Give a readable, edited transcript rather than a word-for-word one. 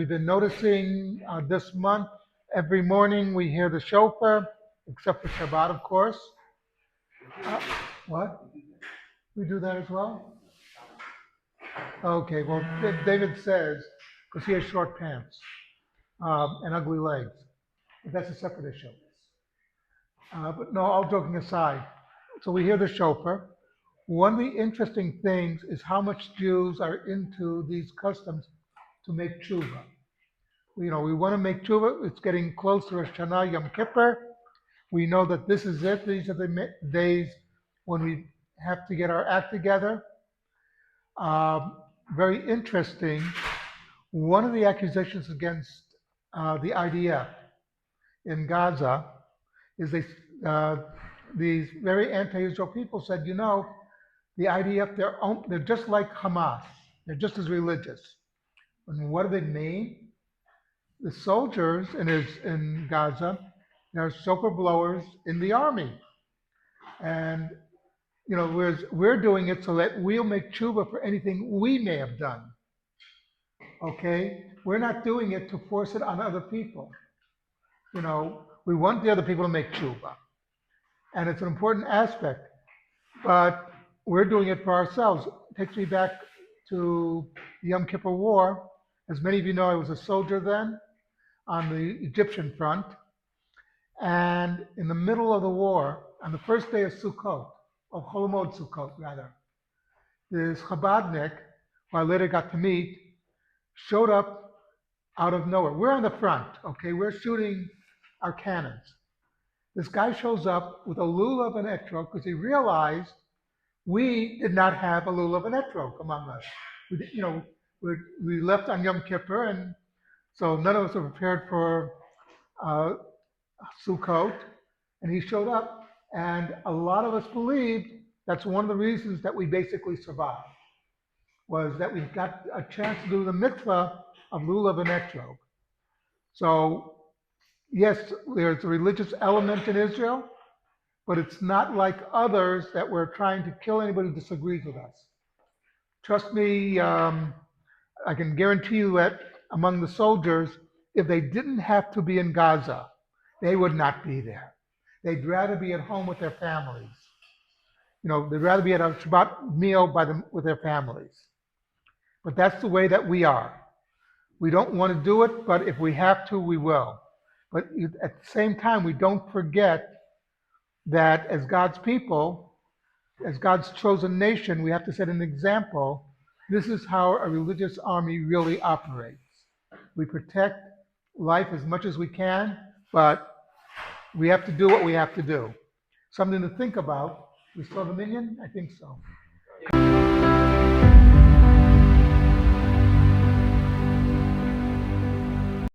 we've been noticing this month, every morning we hear the shofar, except for Shabbat, of course. Uh, what? We do that as well? Okay, well, David says, because he has short pants and ugly legs, but that's a separate issue. But no, all joking aside, so we hear the shofar. One of the interesting things is how much Jews are into these customs to make tshuva. We want to make tshuva. It's getting close to Rosh Hashanah, Yom Kippur. We know that this is it. These are the days when we have to get our act together. Um, Very interesting. One of the accusations against the IDF in Gaza is uh, these very anti-Israel people said, the IDF, they're just like Hamas. They're just as religious. And what do they mean? The soldiers in Gaza, they're shofar blowers in the army. And, whereas we're doing it so that we'll make tshuva for anything we may have done. Okay? We're not doing it to force it on other people. We want the other people to make tshuva. And it's an important aspect. But we're doing it for ourselves. It takes me back to the Yom Kippur War. As many of you know, I was a soldier then on the Egyptian front. And in the middle of the war, on the first day of Sukkot, of Holomod Sukkot rather, this Chabadnik, who I later got to meet, showed up out of nowhere. We're on the front, okay? We're shooting our cannons. This guy shows up with a lulav and etrog because he realized we did not have a lulav and etrog among us. We left on Yom Kippur, and so none of us were prepared for uh, Sukkot, and he showed up, and a lot of us believed that's one of the reasons that we basically survived, was that we got a chance to do the mitzvah of lulav and etrog. So yes, there's a religious element in Israel, but it's not like others that we're trying to kill anybody who disagrees with us. Trust me, I can guarantee you that among the soldiers, if they didn't have to be in Gaza, they would not be there. They'd rather be at home with their families. They'd rather be at a Shabbat meal with their families. But that's the way that we are. We don't want to do it, but if we have to, we will. But at the same time, we don't forget that as God's people, as God's chosen nation, we have to set an example. This is how a religious army really operates. We protect life as much as we can, but we have to do what we have to do. Something to think about. We saw the minion? I think so.